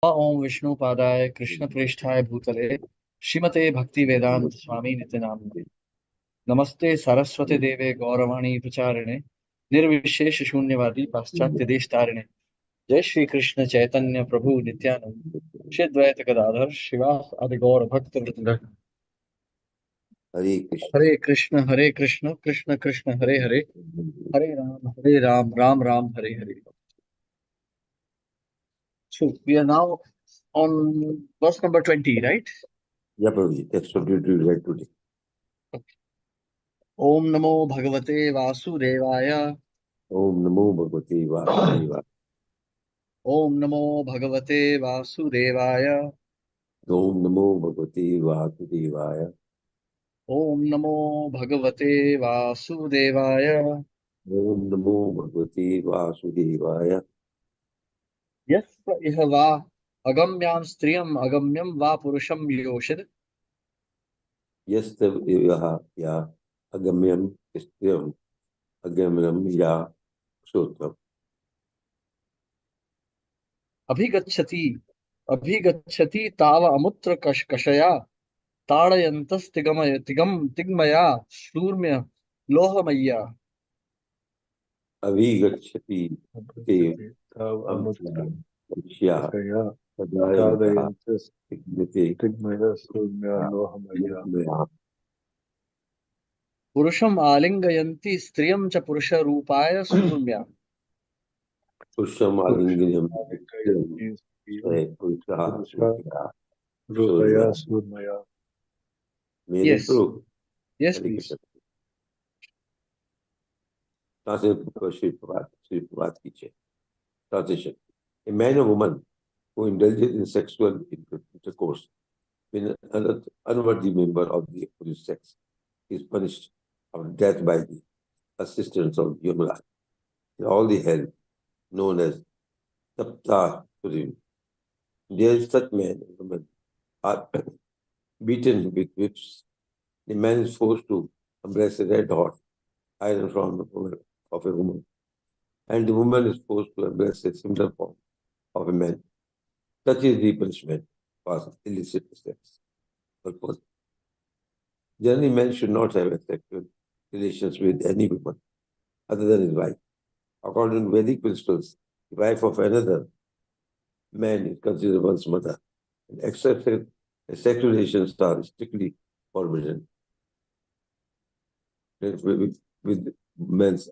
ओम विष्णु पादाय कृष्ण प्रेष्ठाय भूतले श्रीमते भक्ति वेदांत स्वामी नित्य नामिने नमस्ते सरस्वती देवे गौरवाणी प्रचारिणे निर्विशेष शून्यवादी पाश्चात्य देश तारिणे जय श्री कृष्ण चैतन्य प्रभु नित्यानंद श्री द्वैत गदाधर शिवास आदि गौर भक्त वृंद। हरे कृष्ण हरे Krishna Krishna Krishna Hare Hare Hare Ram Ram Ram Hare Hare. So we are now on verse number 20, right? Yeah, Prabhuji, that's what we read today. ओम नमो भगवते वासुदेवाय। Om Namo Bhagavate Vasudevaya. ओम नमो भगवते वासुदेवाय। Om Namo Bhagavate Vasudevaya. ओम नमो भगवते वासुदेवाय। Om Namo Bhagavate Vasudevaya. यस्य इह वा अगम्यां स्त्रियम् अगम्यं वा पुरुषं योषित। Yastav Evaha Ya Agamyam Istyam Agamyam Ya Sotram. अभिगच्छति अभिगच्छति ताव अमुत्र कषया ताड़यन्तस्तिगमय तिगमया शूर्म्य लोहमय्या। Avigachati Te अभिगच्छति ताव अमुत्र Amtya Vishya कषया Padayantaha Tignate ताड़यन्तस्तिगमया शूर्म्य लोहमय्या। Maya. पुरुषम आलिंगयन्ति स्त्रियं च पुरुष रूपाय सूर्म्या। Pusham पुरुषम Alingam आलिंगयन्ति स्त्रियं Pusha पुरुष Rupya रूपया Surya. सूर्मया। May Yes, improve. yes, Hare please. Krishna. Translation for Sri Prabhat ki jai. Translation. A man or woman who indulges in sexual intercourse with an unworthy member of the opposite sex is punished of death by the assistance of Yamraj in all the hell known as Tapta Purim. There such men and women are beaten with whips. The man is forced to embrace a red hot iron from of a woman, and the woman is forced to embrace a similar form of a man. Such is the punishment for illicit sex. Purpose. Generally, men should not have sexual relations with any woman other than his wife. According to Vedic principles, the wife of another man is considered one's mother, and excessive sexual relations are strictly forbidden with men's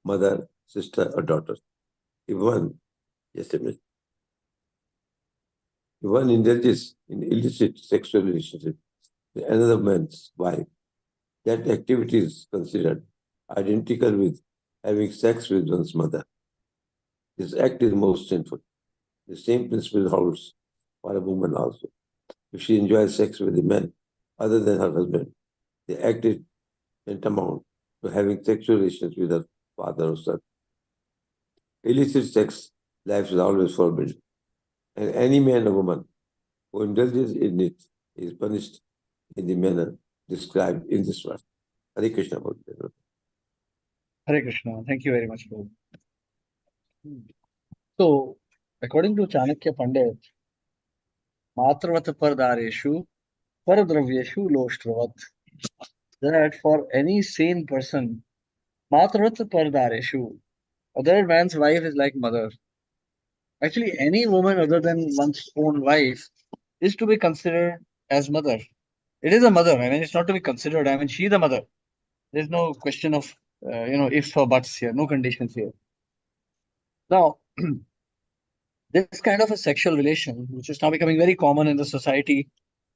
mother, sister, or daughter. If one, just a minute, if one indulges in illicit sexual relationship with another man's wife, that activity is considered identical with having sex with one's mother. This act is most sinful. The same principle holds for a woman also. If she enjoys sex with a man other than her husband, the act is tantamount to having sexual relations with her father or son. Illicit sex life is always forbidden, and any man or woman who indulges in it is punished in the manner described in this verse. Hare Krishna. Hare Krishna. Thank you very much, Prabhu. So, according to Chanakya Pandit, Matravat Pardareshu Paradravyeshu Loshtravat, that for any sane person, Matravat Pardareshu, other man's wife is like mother. Actually, any woman other than one's own wife is to be considered as mother. It is a mother. I mean, it's not to be considered. I mean, she's a mother. There's no question of, ifs or buts here, no conditions here. Now, this kind of a sexual relation, which is now becoming very common in the society,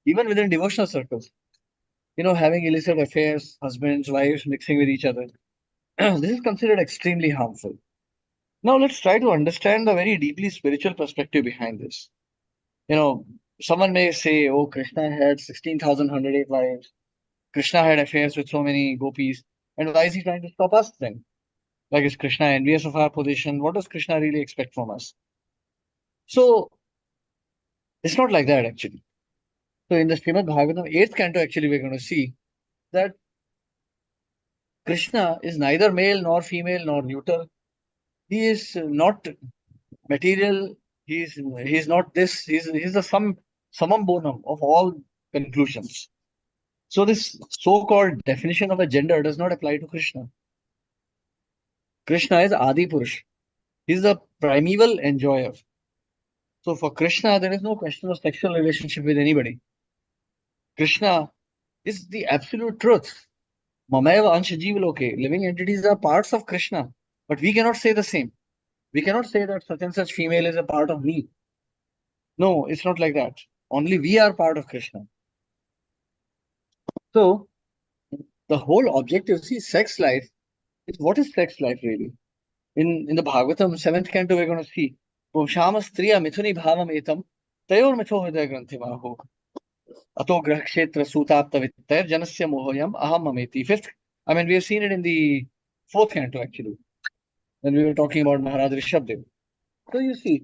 even within devotional circles, having illicit affairs, husbands, wives mixing with each other, this is considered extremely harmful. Now, let's try to understand the very deeply spiritual perspective behind this. You know, someone may say, oh, Krishna had 16,108 wives. Krishna had affairs with so many gopis. And why is he trying to stop us then? Like, is Krishna envious of our position? What does Krishna really expect from us? So, it's not like that, actually. So, in the Srimad Bhagavatam, 8th canto, actually, we're going to see that Krishna is neither male nor female nor neuter. He is not material. He's not this. He's the summum bonum of all conclusions. So this so-called definition of a gender does not apply to Krishna. Krishna is Adi Purush. He's the primeval enjoyer. So for Krishna, there is no question of sexual relationship with anybody. Krishna is the absolute truth. Mamaiva Ansha Jivaloke. Living entities are parts of Krishna, but we cannot say the same. We cannot say that such and such female is a part of me. No, it's not like that. Only we are part of Krishna. So the whole objective, see, sex life is what is sex life really? In the Bhagavatam, 7th canto, we're going to see Pumshama Striya Mithuni Bhavam Etam Tayor Mitho Hridaya Granthima Ato Grah Kshetra Sutapta Vittair Janasya Mohoyam Aham Mameti. Fifth, I mean, we have seen it in the 4th canto actually, when we were talking about Maharaj Rishabdev. So you see,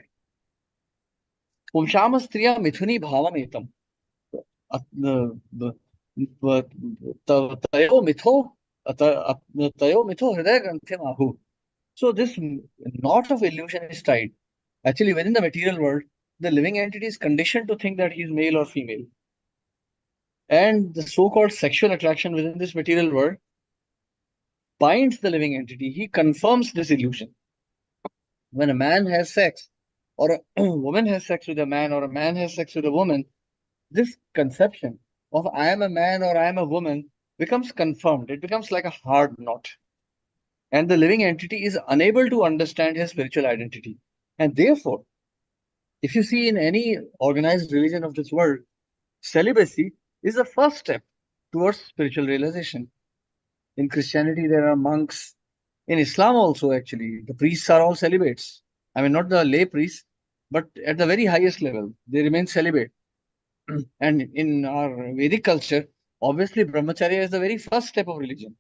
Pumshama Striya Mithuni Bhavam Etam Tayo Mitho Tayo Mitho Hridaya Granthima. So this knot of illusion is tied. Actually, within the material world, the living entity is conditioned to think that he is male or female. And the so-called sexual attraction within this material world binds the living entity. He confirms this illusion. When a man has sex, or a woman has sex with a man, or a man has sex with a woman, this conception of I am a man or I am a woman becomes confirmed. It becomes like a hard knot. And the living entity is unable to understand his spiritual identity. And therefore, if you see in any organized religion of this world, celibacy is the first step towards spiritual realization. In Christianity, there are monks. In Islam also, actually, the priests are all celibates. I mean, not the lay priests, but at the very highest level, they remain celibate. And in our Vedic culture, obviously, brahmacharya is the very first step of religion.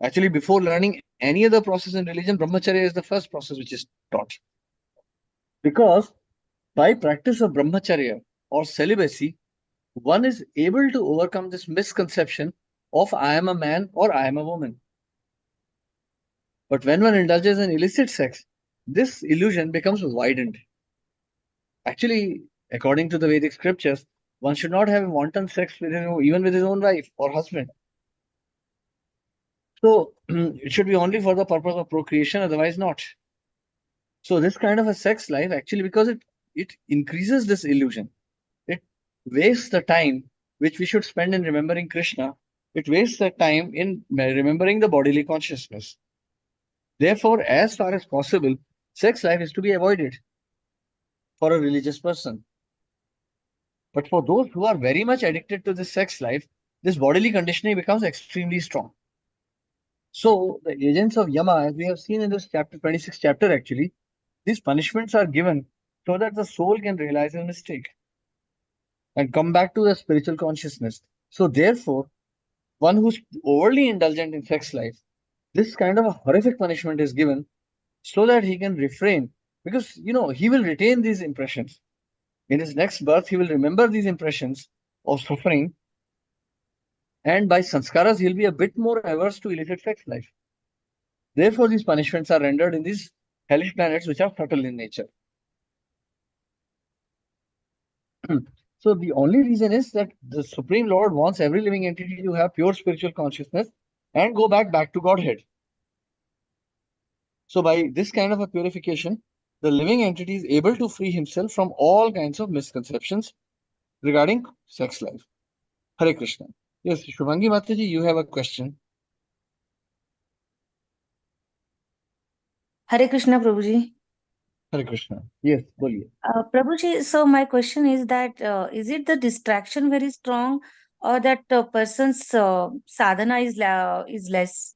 Actually, before learning any other process in religion, brahmacharya is the first process which is taught. Because by practice of brahmacharya or celibacy, one is able to overcome this misconception of I am a man or I am a woman. But when one indulges in illicit sex, this illusion becomes widened. Actually, according to the Vedic scriptures, one should not have wanton sex with even with his own wife or husband. So it should be only for the purpose of procreation, otherwise not. So this kind of a sex life, actually, because it increases this illusion, it wastes the time which we should spend in remembering Krishna. It wastes the time in remembering the bodily consciousness. Therefore, as far as possible, sex life is to be avoided for a religious person. But for those who are very much addicted to this sex life, this bodily conditioning becomes extremely strong. So the agents of Yama, as we have seen in this chapter 26 chapter, actually, these punishments are given so that the soul can realize his mistake and come back to the spiritual consciousness. So therefore, one who's overly indulgent in sex life, this kind of a horrific punishment is given so that he can refrain, because he will retain these impressions. In his next birth, he will remember these impressions of suffering, and by sanskaras, he'll be a bit more averse to illicit sex life. Therefore, these punishments are rendered in these hellish planets which are subtle in nature. So the only reason is that the Supreme Lord wants every living entity to have pure spiritual consciousness and go back to Godhead. So by this kind of a purification, the living entity is able to free himself from all kinds of misconceptions regarding sex life. Hare Krishna. Yes, Shubhangi Mataji, you have a question. Hare Krishna, Prabhuji. Hare Krishna. Yes, boliye. Prabhuji, so my question is that is it the distraction very strong, or that person's sadhana is less?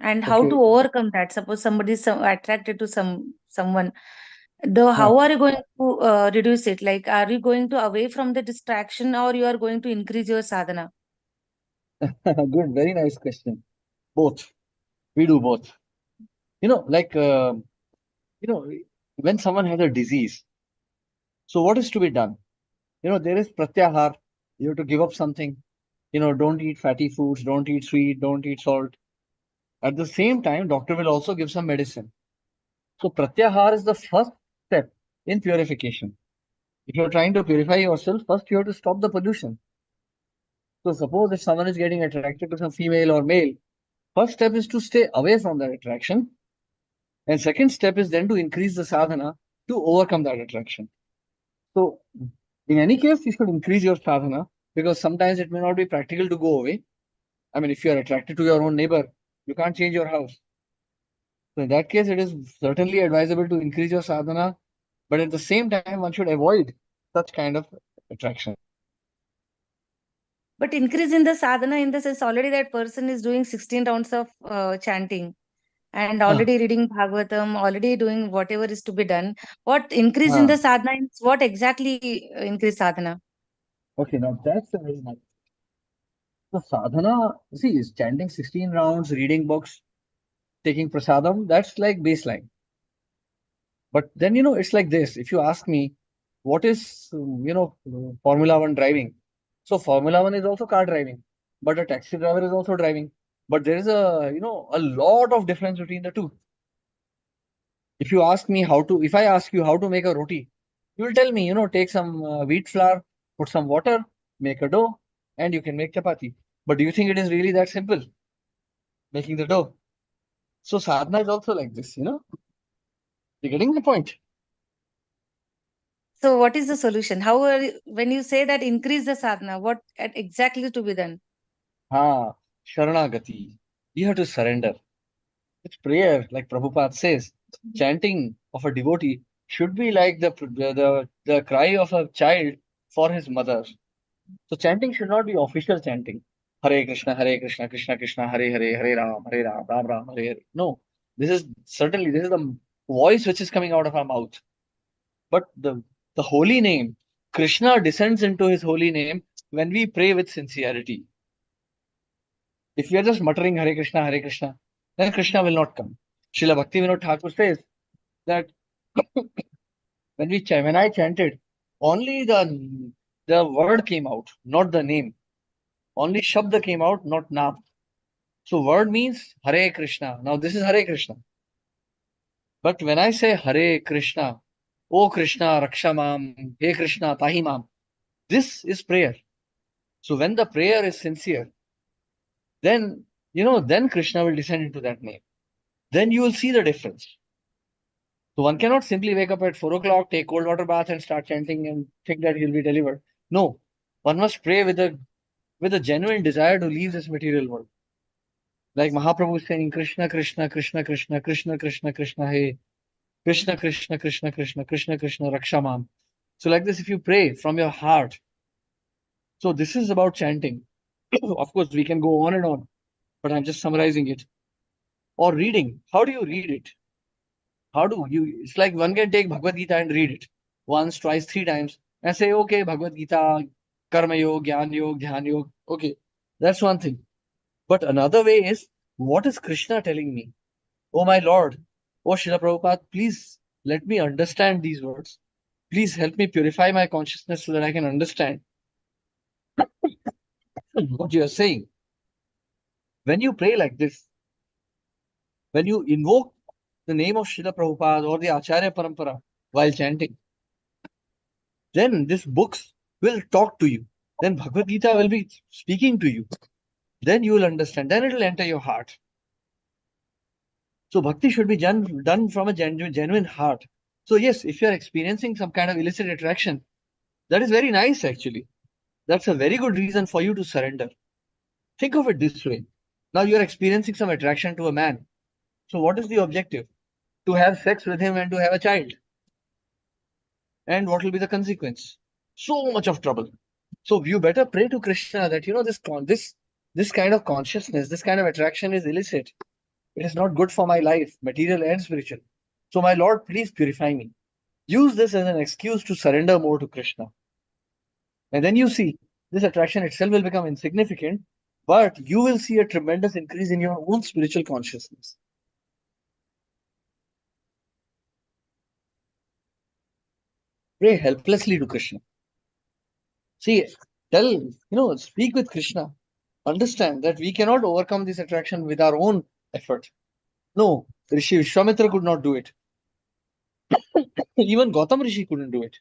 And how Okay. to overcome that? Suppose somebody is attracted to someone. How are you going to reduce it? Like, are you going to away from the distraction, or you are going to increase your sadhana? Good, very nice question. Both. We do both. When someone has a disease, so what is to be done? There is pratyahar. You have to give up something. Don't eat fatty foods, don't eat sweet, don't eat salt. At the same time, doctor will also give some medicine. So pratyahar is the first step in purification. If you're trying to purify yourself, first you have to stop the pollution. So suppose if someone is getting attracted to some female or male, first step is to stay away from that attraction. And second step is then to increase the sadhana to overcome that attraction. So in any case, you should increase your sadhana because sometimes it may not be practical to go away. I mean, if you are attracted to your own neighbor, you can't change your house. So in that case, it is certainly advisable to increase your sadhana, but at the same time, one should avoid such kind of attraction. But increase in the sadhana in the sense already that person is doing 16 rounds of chanting and already reading Bhagavatam, already doing whatever is to be done. What increase in the sadhana is what exactly increase sadhana? Okay, now that's a very nice. So sadhana, see, is chanting 16 rounds, reading books, taking prasadam, that's like baseline. But then, it's like this. If you ask me, what is, Formula One driving? So Formula One is also car driving, but a taxi driver is also driving. But there is a lot of difference between the two. If you ask me if I ask you how to make a roti, you will tell me, take some wheat flour, put some water, make a dough, and you can make chapati. But do you think it is really that simple, making the dough? So sadhana is also like this, You're getting my point? So what is the solution? When you say that increase the sadhana, what exactly to be done? Sharanagati. You have to surrender. It's prayer, like Prabhupada says. Chanting of a devotee should be like the cry of a child for his mother. So chanting should not be official chanting. Hare Krishna, Krishna Krishna, Hare Hare, Hare Ram, Ram Ram, Hare Hare. No, this is the voice which is coming out of our mouth. But the holy name, Krishna descends into his holy name when we pray with sincerity. If we are just muttering Hare Krishna, then Krishna will not come. Srila Bhaktivinoda Thakur says that when I chanted, only the word came out, not the name. Only Shabda came out, not Naam. So word means Hare Krishna. Now this is Hare Krishna. But when I say Hare Krishna, O Krishna, Raksha Mam, Hey Krishna, Tahi Mam, this is prayer. So when the prayer is sincere, then, then Krishna will descend into that name. Then you will see the difference. So one cannot simply wake up at 4 o'clock, take cold water bath and start chanting and think that he'll be delivered. No, one must pray with a genuine desire to leave this material world. Like Mahaprabhu is saying, Krishna, Krishna, Krishna, Krishna, Krishna, Krishna, Krishna, hey. Krishna, Krishna, Krishna, Krishna, Krishna, Krishna, Rakshamam. So like this, if you pray from your heart, so this is about chanting. Of course, we can go on and on, but I'm just summarizing it. Or reading. How do you read it? It's like one can take Bhagavad Gita and read it once, twice, 3 times and say, okay, Bhagavad Gita, Karma Yoga, Jnana Yoga, Dhyan Yoga. Okay, that's one thing. But another way is, what is Krishna telling me? Oh my Lord, oh Srila Prabhupada, please let me understand these words. Please help me purify my consciousness so that I can understand what you are saying. When you pray like this, when you invoke the name of Srila Prabhupada or the Acharya Parampara while chanting, then these books will talk to you. Then Bhagavad Gita will be speaking to you. Then you will understand. Then it will enter your heart. So bhakti should be done from a genuine heart. So yes, if you are experiencing some kind of illicit attraction, that is very nice actually. That's a very good reason for you to surrender. Think of it this way. Now you are experiencing some attraction to a man. So what is the objective? To have sex with him and to have a child. And what will be the consequence? So much of trouble. So you better pray to Krishna that this kind of consciousness, this kind of attraction is illicit. It is not good for my life, material and spiritual. So my Lord, please purify me. Use this as an excuse to surrender more to Krishna. And then you see, this attraction itself will become insignificant, but you will see a tremendous increase in your own spiritual consciousness. Pray helplessly to Krishna. See, speak with Krishna. Understand that we cannot overcome this attraction with our own effort. No, Rishi Vishwamitra could not do it. Even Gautam Rishi couldn't do it.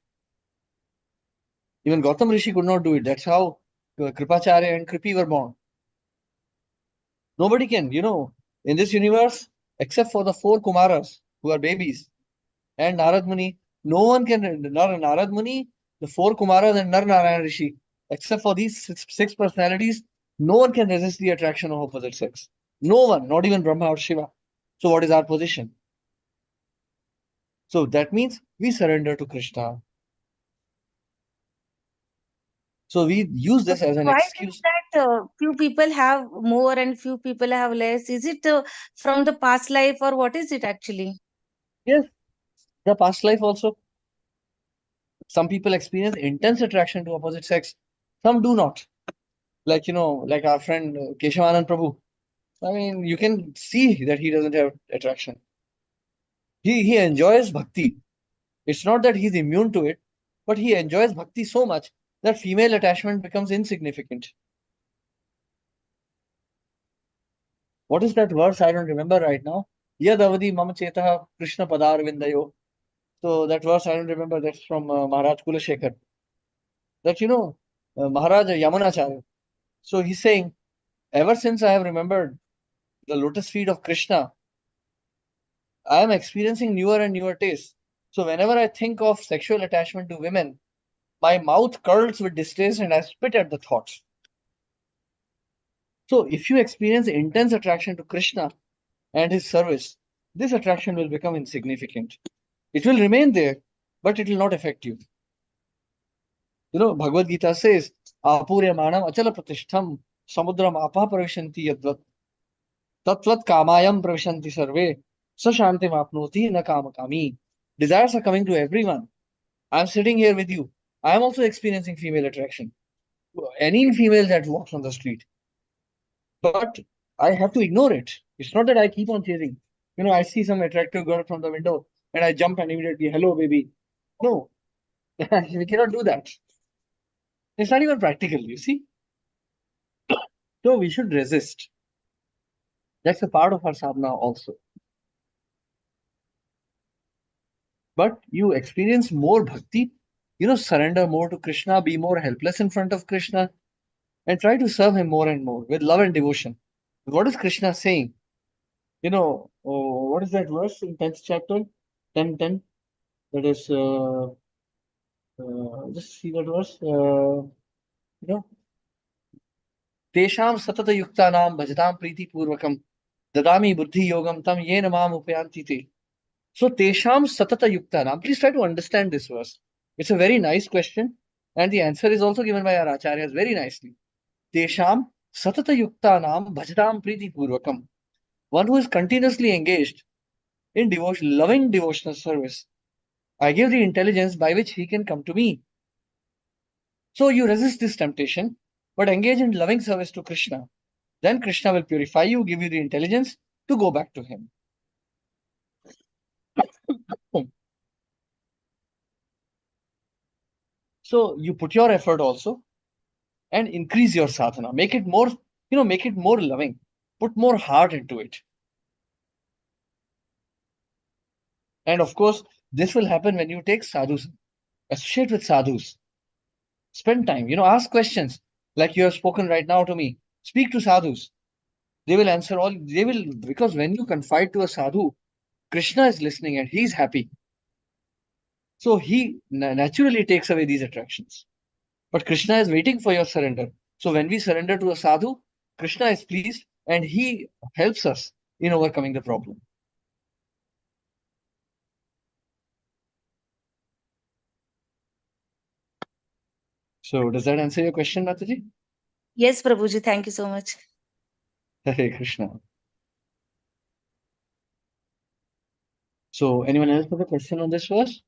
Even Gautam Rishi could not do it. That's how Kripacharya and Kripi were born. Nobody can, in this universe, except for the four Kumaras who are babies and Narad Muni, no one can, Narad Muni, the four Kumaras and Nar Narayana Rishi, except for these six personalities, no one can resist the attraction of opposite sex. No one, not even Brahma or Shiva. So what is our position? So that means we surrender to Krishna. So we use this as an Why is excuse. it that few people have more and few people have less? Is it from the past life, or what is it actually? Yes, the past life also. Some people experience intense attraction to opposite sex. Some do not. Like, like our friend Keshavanand Prabhu. I mean, you can see that he doesn't have attraction. He enjoys bhakti. It's not that he's immune to it, but he enjoys bhakti so much that female attachment becomes insignificant. What is that verse? I don't remember right now. Yad avadi mama chetaha Krishna padar vindayo. So that verse I don't remember. That's from Maharaj Kulashekar. That Maharaj Yamunacharya. So he's saying, ever since I have remembered the lotus feet of Krishna, I am experiencing newer and newer tastes. So whenever I think of sexual attachment to women, my mouth curls with distaste and I spit at the thoughts. So if you experience intense attraction to Krishna and his service, this attraction will become insignificant. It will remain there, but it will not affect you. Bhagavad Gita says, Apuryamanam achala pratishtham samudram apa pravishanti yadvat tatvat kamayam pravishanti sarve sashantim apnoti na kamakami. Desires are coming to everyone. I'm sitting here with you. I'm also experiencing female attraction. Any female that walks on the street. But I have to ignore it. It's not that I keep on chasing. I see some attractive girl from the window and I jump and immediately, hello, baby. No, we cannot do that. It's not even practical, you see. So we should resist. That's a part of our sadhana also. But you experience more bhakti, surrender more to Krishna, be more helpless in front of Krishna, and try to serve him more and more with love and devotion. What is Krishna saying? What is that verse in 10th chapter? 10:10. That is, just see that verse. Tesham satata yuktanam bhajatam priti purvakam dadami buddhi yogam tam yena mam upayanti te. So Tesham satata yuktanam. Please try to understand this verse. It's a very nice question, and the answer is also given by our acharyas very nicely. Tesham satata yuktanam bhajatam priti purvakam. One who is continuously engaged in devotion, loving devotional service. I give the intelligence by which he can come to me. So you resist this temptation, but engage in loving service to Krishna. Then Krishna will purify you, give you the intelligence to go back to him. So you put your effort also and increase your sadhana. Make it more, make it more loving. Put more heart into it. And of course, this will happen when you take sadhus, associate with sadhus. Spend time, ask questions like you have spoken right now to me. Speak to sadhus. They will answer all, because when you confide to a sadhu, Krishna is listening and he's happy. So he naturally takes away these attractions. But Krishna is waiting for your surrender. So when we surrender to a sadhu, Krishna is pleased and he helps us in overcoming the problem. So does that answer your question, Mataji? Yes, Prabhuji, thank you so much. Hare Krishna. So anyone else have a question on this verse?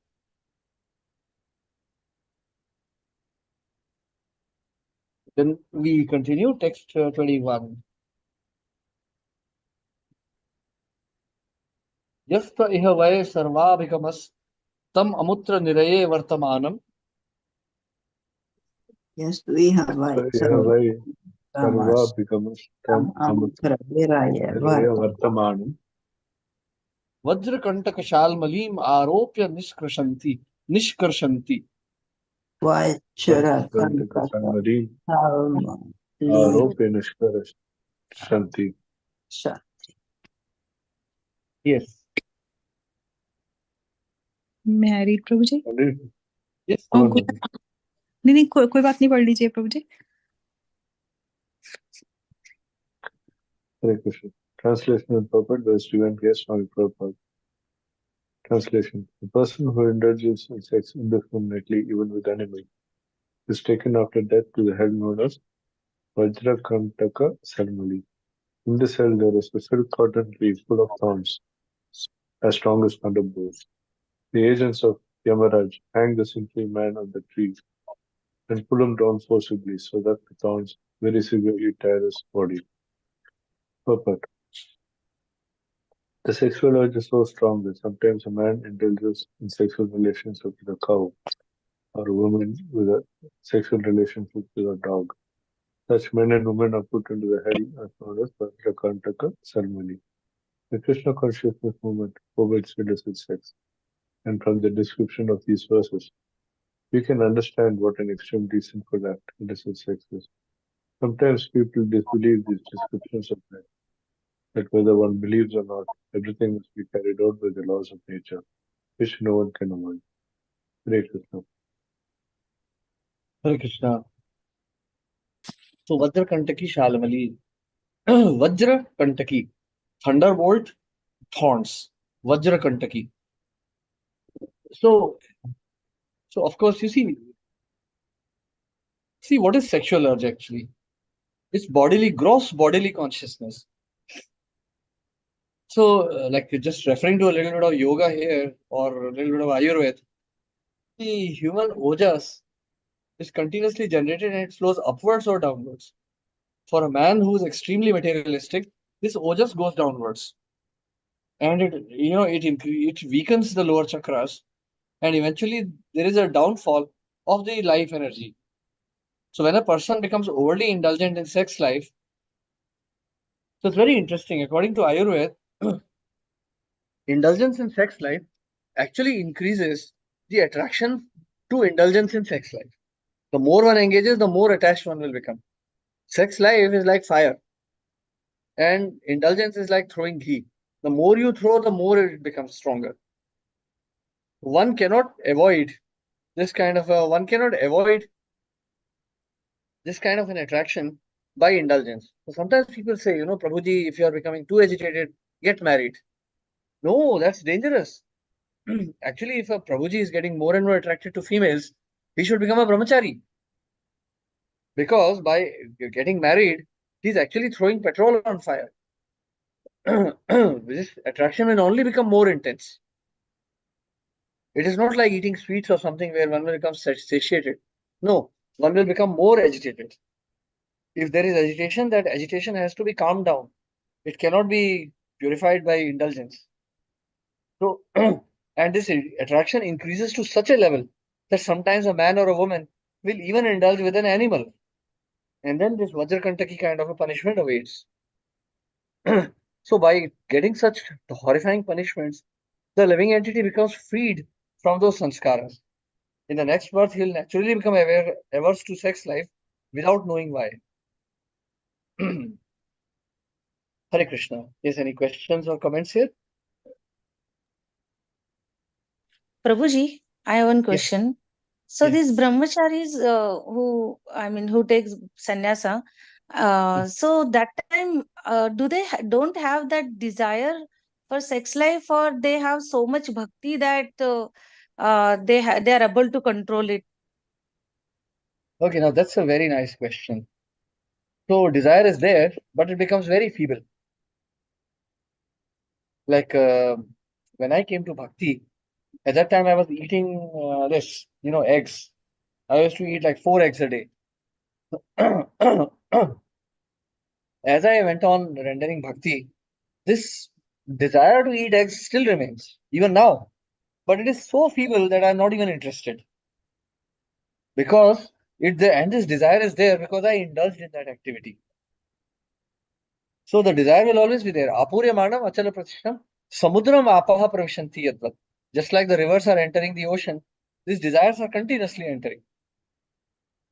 Then we continue text 21. Yasta iha vaye sarvabhikamas tam amutra niraye vartamanam. Yes, we have Vai sarva becomes tam amutra viraya vartamanam. वज्रकंटक शाल्मलीम आरोप्य निष्कर्षन्ति Vajrakantaka आरोप्य निष्कर्षन्ति. Yes. May I read, Prabhuji? Yes. Oh, नहीं कोई बात नहीं, पढ़ लीजिए प्रभुजी. Hare Krishna. Translation and purport by Srivan K. Swami Prabhupada. Translation. The person who indulges in sex indiscriminately, even with animals, is taken after death to the hell known as Vajrakantaka Salmali. In this hell, there is a silk cotton tree full of thorns, as strong as thunderbolts. The agents of Yamaraj hang the sinful man on the tree and pull him down forcibly so that the thorns very severely tear his body. Purport. The sexual urge is so strong that sometimes a man indulges in sexual relations with a cow, or a woman with a sexual relationship with a dog. Such men and women are put into the hell as known as Vajrakantaka ceremony. The Krishna consciousness movement forbids illicit sex, and from the description of these verses, we can understand what an extremely sinful act illicit sex is. Sometimes people disbelieve these descriptions of men, that whether one believes or not, everything must be carried out by the laws of nature, which no one can avoid. Hare Krishna. Hare Krishna. So Vajrakantaki Shalamali. Vajrakantaki. Thunderbolt, thorns. Vajrakantaki. So of course, you see what is sexual urge actually? It's gross bodily consciousness. So, like just referring to a little bit of yoga here or a little bit of Ayurveda, the human ojas is continuously generated and it flows upwards or downwards. For a man who is extremely materialistic, this ojas goes downwards, and it weakens the lower chakras, and eventually there is a downfall of the life energy. So when a person becomes overly indulgent in sex life, so it's very interesting. According to Ayurveda, indulgence in sex life actually increases the attraction to indulgence in sex life. The more one engages, the more attached one will become. Sex life is like fire, and indulgence is like throwing ghee. The more you throw, the more it becomes stronger. One cannot avoid this kind of an attraction by indulgence. So sometimes people say, Prabhuji, if you are becoming too agitated, get married. No, that's dangerous. Actually, if a Prabhuji is getting more and more attracted to females, he should become a brahmachari. Because by getting married, he's actually throwing petrol on fire. This attraction will only become more intense. It is not like eating sweets or something where one will become satiated. No, one will become more agitated. If there is agitation, that agitation has to be calmed down. It cannot be purified by indulgence. So, and this attraction increases to such a level that sometimes a man or a woman will even indulge with an animal. And then this Vajrakantaki kind of a punishment awaits. So by getting such horrifying punishments, the living entity becomes freed from those sanskaras. In the next birth, he'll naturally become averse to sex life without knowing why. Hare Krishna. Yes, any questions or comments here? Prabhuji, I have one Yes. question. So Yes. these brahmacharis who takes sannyasa, so that time do they don't have that desire for sex life, or they have so much bhakti that they are able to control it? Okay, now that's a very nice question. So desire is there, but it becomes very feeble. Like when I came to bhakti, at that time I was eating eggs. I used to eat like 4 eggs a day. As I went on rendering bhakti, this desire to eat eggs still remains, even now. But it is so feeble that I'm not even interested. Because this desire is there because I indulged in that activity. So the desire will always be there. Apurya Manam Achala Pratishtam. Samudram apaha pravishanti yadvat. Just like the rivers are entering the ocean, these desires are continuously entering.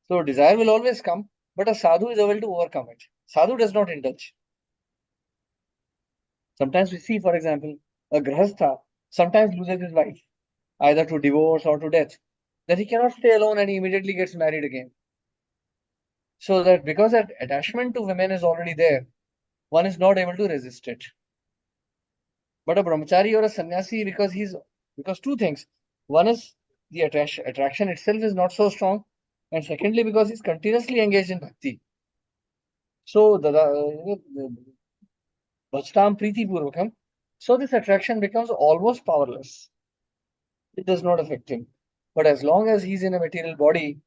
So desire will always come, but a sadhu is able to overcome it. Sadhu does not indulge. Sometimes we see, for example, a grahastha sometimes loses his wife, either to divorce or to death. Then he cannot stay alone and he immediately gets married again. So that because that attachment to women is already there, one is not able to resist it. But a brahmachari or a sannyasi, because two things. One is the attraction itself is not so strong, and secondly, because he's continuously engaged in bhakti. So the bhajtam priti purvakam. So this attraction becomes almost powerless. It does not affect him. But as long as he's in a material body,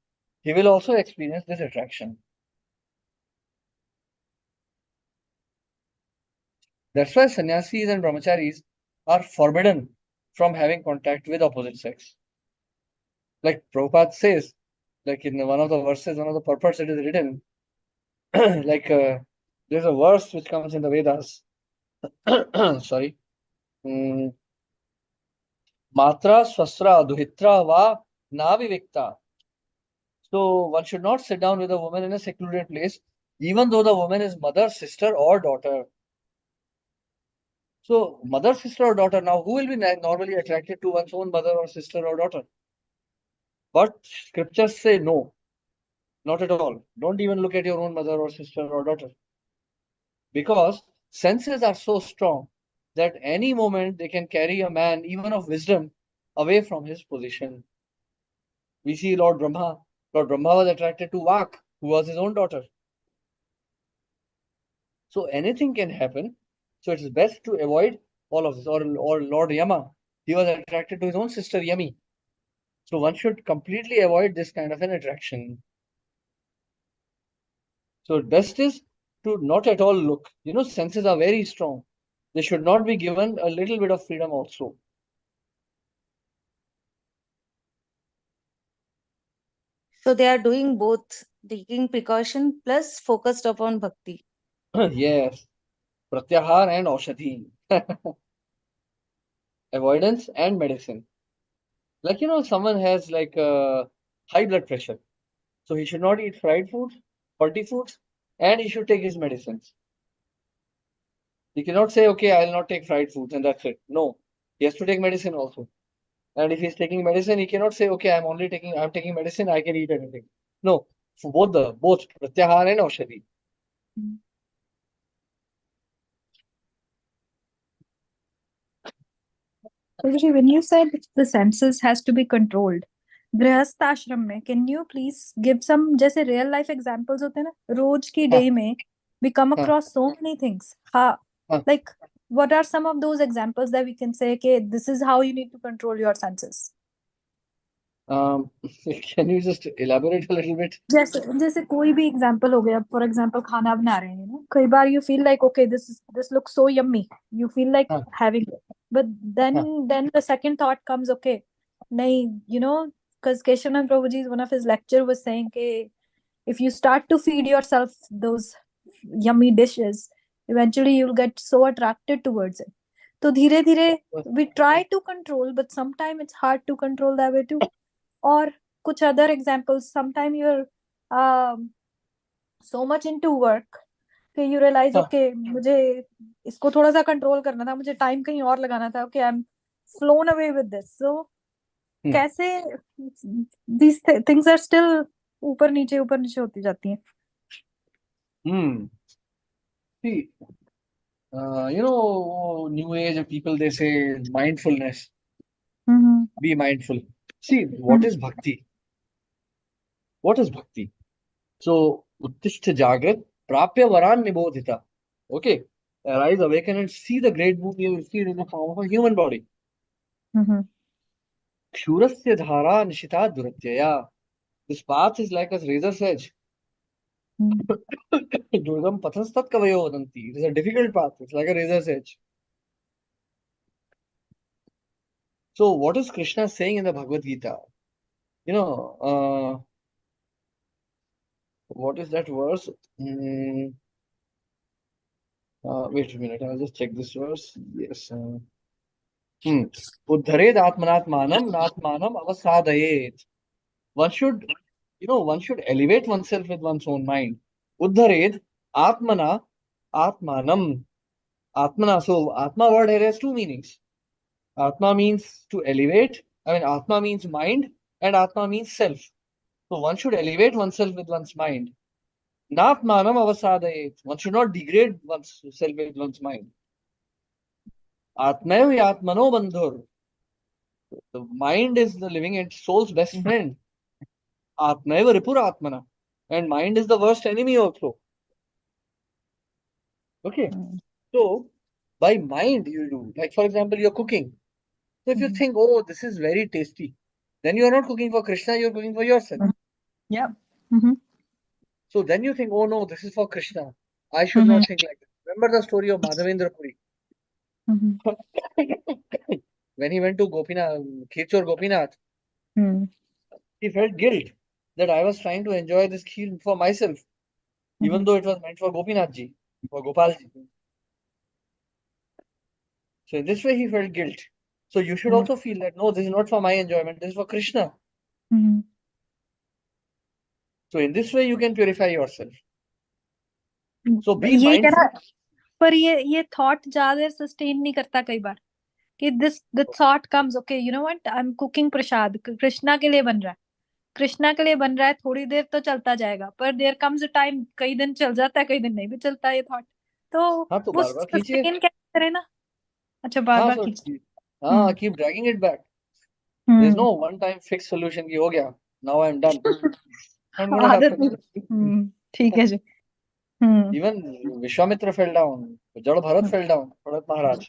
he will also experience this attraction. That's why sannyasis and brahmacharis are forbidden from having contact with opposite sex. Like Prabhupada says, like in one of the verses, one of the purports it is written, like there's a verse which comes in the Vedas. Sorry. Mm, Matra swasra duhitra va navivikta. So one should not sit down with a woman in a secluded place, even though the woman is mother, sister, or daughter. So mother, sister, or daughter. Now, who will be normally attracted to one's own mother or sister or daughter? But scriptures say no, not at all. Don't even look at your own mother or sister or daughter. Because senses are so strong that any moment they can carry a man, even of wisdom, away from his position. We see Lord Brahma. Lord Brahma was attracted to Vak, who was his own daughter. So anything can happen. So it's best to avoid all of this. Or Lord Yama, he was attracted to his own sister Yami. So one should completely avoid this kind of an attraction. So best is to not at all look. Senses are very strong. They should not be given a little bit of freedom also. So they are doing both, taking precaution plus focused upon bhakti. Yes. Pratyahar and Aushadhi. Avoidance and medicine. Like, someone has like high blood pressure. So he should not eat fried foods, salty foods, and he should take his medicines. He cannot say, okay, I'll not take fried foods and that's it. No, he has to take medicine also. And if he's taking medicine, he cannot say, okay, I'm taking medicine, I can eat anything. No, for both Pratyahar and Aushadhi. Prabhuji, when you said the senses has to be controlled, गृहस्थ आश्रम में can you please give some जैसे real life examples होते हैं ना रोज की हाँ, day में we come हाँ, across so many things हाँ हाँ. like what are some of those examples that we can say okay this is how you need to control your senses Can you just elaborate a little bit? जैसे जैसे कोई भी example हो गया for example खाना बना रहे हैं कई बार you feel like okay this looks so yummy you feel like हाँ, having it but then हाँ, then the second thought comes okay नहीं because Keshavan Prabhuji one of his lecture was saying okay if you start to feed yourself those yummy dishes eventually you'll get so attracted towards it तो धीरे धीरे we try to control but sometimes it's hard to control that way too or कुछ other examples sometimes you're so much into work कि you realize हाँ. okay मुझे इसको थोड़ा सा कंट्रोल करना था मुझे टाइम कहीं और लगाना था okay I'm flown away with this so कैसे these things are still ऊपर नीचे होती जाती हैं See, new age people, they say mindfulness, be mindful. See, what is bhakti? What is bhakti? So, Uttishta Jagrat, Prapya Varan Nibodhita. Okay, arise, awaken, and see the great boon you received in the form of a human body. Kshurasya Dhara Nishita Duratyaya. This path is like a razor's edge. Durgam Pathanstat Kavayo Vadanti. It is a difficult path. It's like a razor's edge. So, what is Krishna saying in the Bhagavad Gita? What is that verse? Wait a minute, I'll just check this verse. Yes. Uddhared atmanatmanam natmanam avasadayet. One should, one should elevate oneself with one's own mind. Uddhared atmana atmanam. Atmana. So Atma word here has two meanings. Atma means to elevate. Atma means mind, and Atma means self. So one should elevate oneself with one's mind. Natmanam avasadayet. One should not degrade oneself with one's mind. Atmaiv yatmano bandhur. The mind is the living and soul's best friend. Atmaiva ripura atmana. And mind is the worst enemy also. Okay. So by mind you do. Like for example, you're cooking. So if you think, oh, this is very tasty, then you're not cooking for Krishna, you're cooking for yourself. Yeah. Mm-hmm. So then you think, oh no, this is for Krishna. I should not think like this. Remember the story of Madhavendra Puri? When he went to Gopinath, Khirchor Gopinath, he felt guilt that I was trying to enjoy this kheer for myself, even though it was meant for Gopinath ji, for Gopal ji. So in this way, he felt guilt. So you should also feel that, no, this is not for my enjoyment, this is for Krishna. So in this way, you can purify yourself. So be ये mindful. कह रहा पर ये thought ज्यादा sustain नहीं करता कई बार कि the thought comes, okay, you know what, I'm cooking prasad, Krishna के लिए बन रहा है, कृष्णा के लिए बन रहा है, थोड़ी देर तो चलता जाएगा, पर there comes a time, कई दिन चल जाता है, कई दिन नहीं भी चलता ये thought, तो हाँ तो वो बार-बार खींचिए। sustain कैसे करे ना, अच्छा हाँ बार-बार so खींच हाँ keep dragging it back. There's no one time fixed solution कि हो गया, now I'm done. Not gonna आदत happen. नहीं, ठीक है जी. Even Vishwamitra fell down, Jad Bharat fell down, Bharat Maharaj.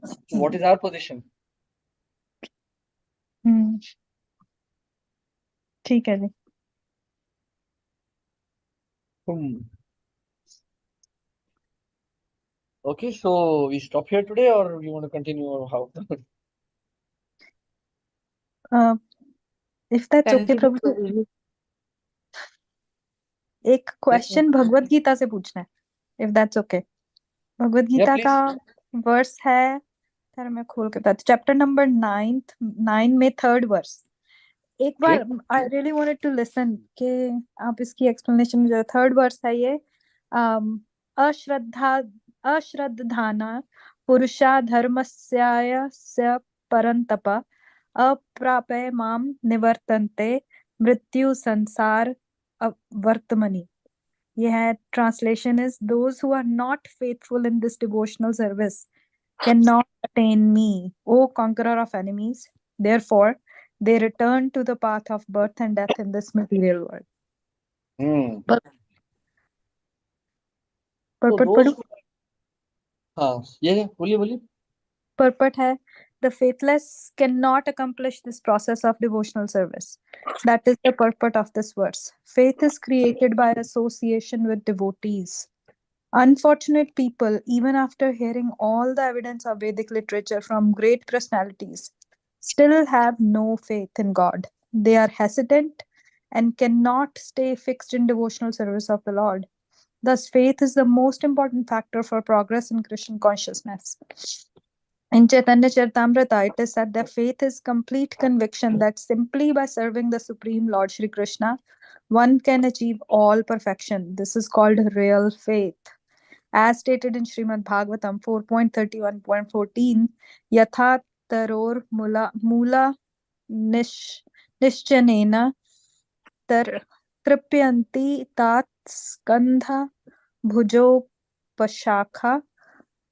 So what is our position? ठीक है जी. Okay, so we stop here today or you want to continue or how? If that's okay, Continue. प्रभु, एक question Bhagavad Gita से पूछना है, if that's okay. Bhagavad Gita please. का verse है, sir मैं खोल के बता, चैप्टर नंबर 9 में 3rd वर्स. एक बार I really wanted to listen कि आप इसकी एक्सप्लेनेशन मुझे. 3rd वर्स है ये, अश्रद्धाना पुरुषा धर्मस्यास्य परन्तप अप्राप्य माम निवर्तन्ते मृत्यु संसार वर्तमनि. Yeah, translation is, those who are not faithful in this devotional service cannot attain me, O conqueror of enemies. Therefore, they return to the path of birth and death in this material world. Purport hai, the faithless cannot accomplish this process of devotional service. That is the purport of this verse. Faith is created by association with devotees. Unfortunate people, even after hearing all the evidence of Vedic literature from great personalities, still have no faith in God. They are hesitant and cannot stay fixed in devotional service of the Lord. Thus, faith is the most important factor for progress in Christian consciousness. In Chaitanya Charitamrita, it is said that faith is complete conviction that simply by serving the Supreme Lord Shri Krishna, one can achieve all perfection. This is called real faith. As stated in Srimad Bhagavatam 4.31.14, Yatha taror mula nischanena tripyanti tat skandha bhujo pashakha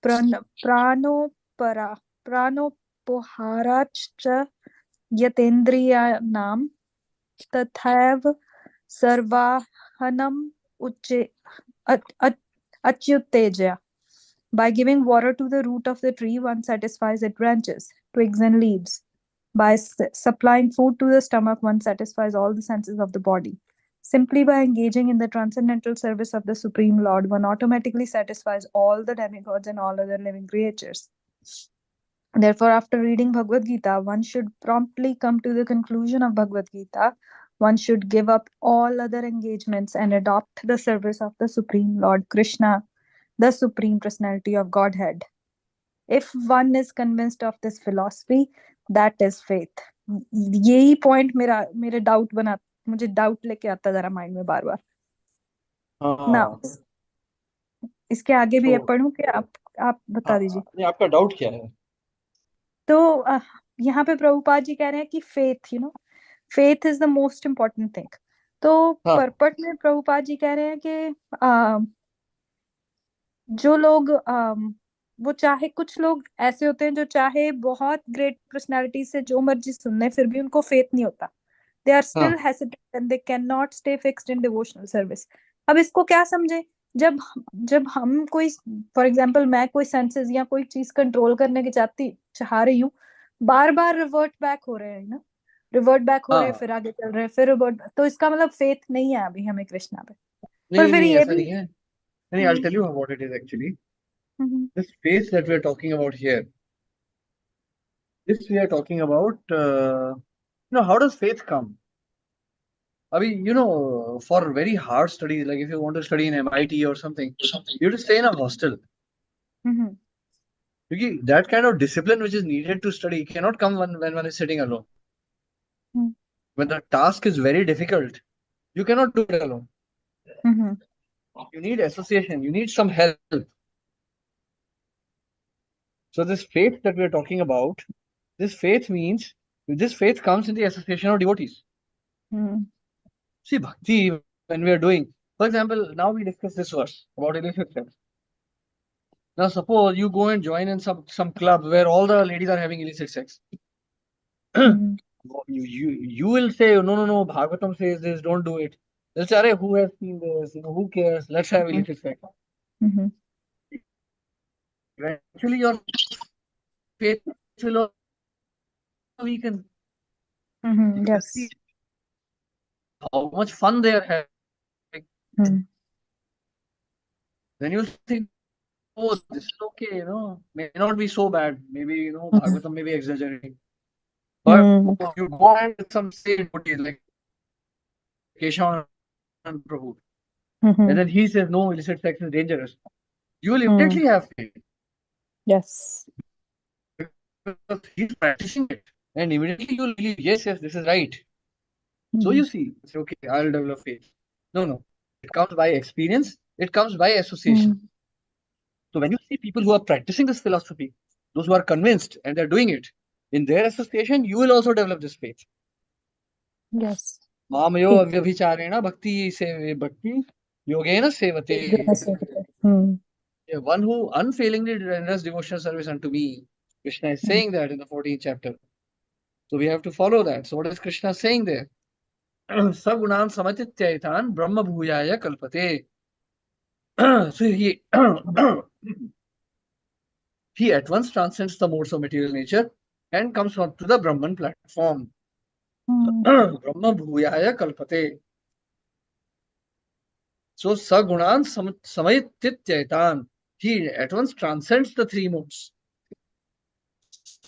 pranopoharachcha yatendriyanam tathaiv sarvahanam achyuteja. By giving water to the root of the tree, one satisfies its branches, twigs, and leaves. By supplying food to the stomach, one satisfies all the senses of the body. Simply by engaging in the transcendental service of the Supreme Lord, one automatically satisfies all the demigods and all other living creatures. Therefore, after reading Bhagavad Gita, one should promptly come to the conclusion of Bhagavad Gita. One should give up all other engagements and adopt the service of the Supreme Lord Krishna, the Supreme Personality of Godhead. if one is convinced of this philosophy, that is faith. यही point मेरे doubt बना, मुझे doubt लेके आता जरा mind में बार बार. Now, इसके आगे भी So- पढ़ूं कि आप बता दीजिए. नहीं, आपका डाउट क्या है? तो यहाँ पे प्रभुपाद जी कह रहे हैं कि faith, faith is the most important thing. तो हाँ. परपट में प्रभुपाद जी कह रहे हैं कि जो लोग वो चाहे, कुछ लोग ऐसे होते हैं जो चाहे बहुत ग्रेट पर्सनालिटी से जो मर्जी सुन ले, फिर भी उनको फेथ नहीं होता. They are still hesitant and they can not stay fixed in devotional service. अब इसको क्या समझे, जब हम कोई, फॉर एग्जांपल मैं कोई सेंसेस या कोई चीज कंट्रोल करने की चाह रही हूँ, बार बार रिवर्ट बैक हो रहे हैं ना, रिवर्ट बैक हो रहे हैं, फिर आगे चल रहे हैं, फिर रिवर्ट, तो इसका मतलब फेथ नहीं है अभी हमें कृष्णा पे. नहीं, फिर नहीं, ये ऐसा भी नहीं है. नहीं, I'll tell you what it is actually. This faith that we are talking about here, this we are talking about, how does faith come? I mean, for very hard studies, like if you want to study in MIT or something, you have to stay in a hostel. Because that kind of discipline which is needed to study cannot come when one is sitting alone. When the task is very difficult, you cannot do it alone. You need association, you need some help. So this faith that we are talking about, this faith comes in the association of devotees. See, bhakti, when we are doing, for example, now we discuss this verse about illicit sex. Now, suppose you go and join in some club where all the ladies are having illicit sex. You will say, no, Bhagavatam says this, don't do it. They'll say, "Arey, who has seen this? Who cares? Let's have illicit sex." Eventually, your faith will weaken. Yes. See how much fun they are having. Then you think, oh, this is okay, may not be so bad. Maybe, Bhagavatam may be exaggerating. But you go and some say devotees like Keshav and Prabhu, and then he says, no, illicit sex is dangerous. You will immediately have faith. Yes. Because he's practicing it. And immediately you will believe, yes, this is right. So you see, say, okay, I'll develop faith. No. It comes by experience. It comes by association. So when you see people who are practicing this philosophy, those who are convinced and they're doing it, in their association, you will also develop this faith. Yes. Mamayo avyabhicharena bhakti se bhakti yogena sevate. One who unfailingly renders devotional service unto me. Krishna is saying that in the 14th chapter. So we have to follow that. So what is Krishna saying there? Sagunan samatityaitan brahma bhuyaya kalpate. So he at once transcends the modes of material nature and comes on to the Brahman platform. Brahma bhuyaya kalpate. So sagunan samatityaitan. He at once transcends the three modes.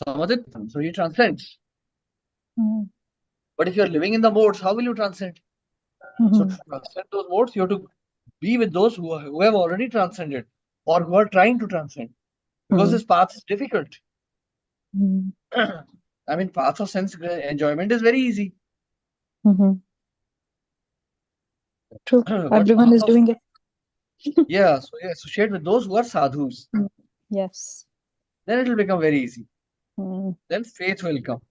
Samadityan. So he transcends. But if you are living in the modes, how will you transcend? So to transcend those modes, you have to be with those who have already transcended or who are trying to transcend. Because this path is difficult. I mean, path of sense enjoyment is very easy. True. But Everyone path is doing it. Yeah, so you associate with those who are sadhus. Yes. Then it will become very easy. Then faith will come.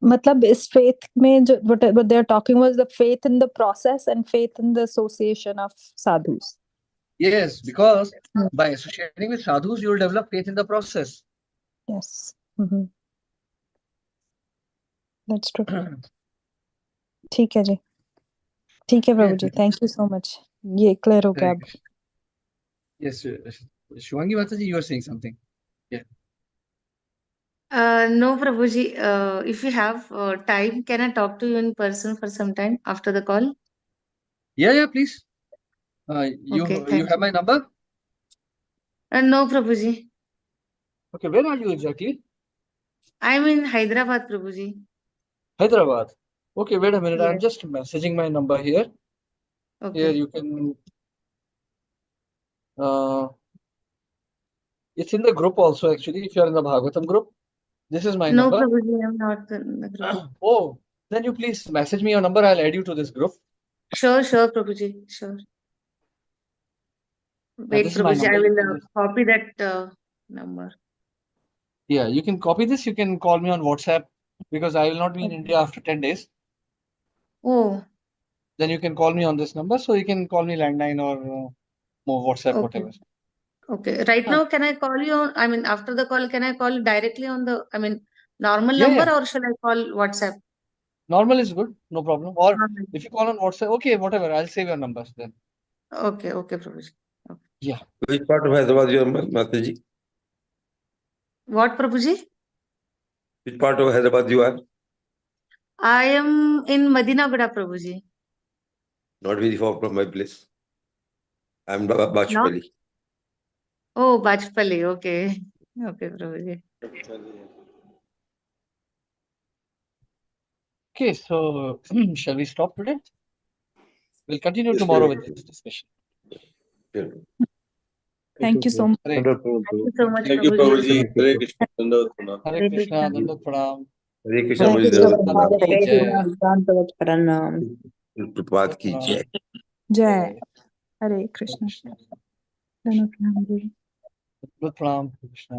मतलब इस faith में जो what they are talking was the faith in the process and faith in the association of sadhus. Yes, because by associating with sadhus, you will develop faith in the process. Yes. That's true. ठीक है जी. ठीक है प्रभु जी. Thank you so much. ये clear हो गया अब. Yes, Shivangi Mataji, you are saying something. Yeah. No, Prabhuji. If you have time, can I talk to you in person for some time after the call? Yeah, please. You Okay, have my number? No, Prabhuji. Okay, where are you exactly? I'm in Hyderabad, Prabhuji. Hyderabad. Okay, wait a minute. I'm Yes. just messaging my number here. Okay. Here you can. It's in the group also, actually. If you're in the Bhagavatam group, this is my No, number. Prabhuji, I'm not in the group. Oh, then you please message me your number. I'll add you to this group. Sure, Prabhuji, sure. Wait, this is my Prabhuji, I number. You will can just- copy that number. Yeah, you can copy this. You can call me on WhatsApp because I will not be in India after 10 days. Oh, Then you can call me on this number. So you can call me landline or more WhatsApp, okay. whatever. Okay. Right now, can I call you on, I mean, after the call, can I call you directly on the, I mean, normal Yeah, number yeah. or shall I call WhatsApp? Normal is good. No problem. Or Normal. if you call on WhatsApp, okay, whatever. I'll save your numbers then. Okay, Prabhuji. Yeah. Which part of Hyderabad you are, Mataji? What, Prabhuji? Which part of Hyderabad you are? I am in Madinagura, Prabhuji. Not very far from my place. I'm Not? Bachpally. Oh, Bajpalli. Okay. Okay, Prabhuji. Okay, so shall we stop today? We'll continue Yes, tomorrow sure. with this discussion. Sure. Thank you so much. Hare, Wonderful. Thank you so much, Thank you, Prabhuji. Prabhuji. Hare Krishna. Dandavat pranam. Hare Hare Krishna, Krishna. Dandavat Pranam. Hare Krishna, Hare Muzi Krishna. Devat Jai Pranam. Jai. Pranam. Prabhat ki jai. Jai. Hare Krishna. Krishna. Dandavat pranam, Guruji. Dandavat Pranam, Krishna.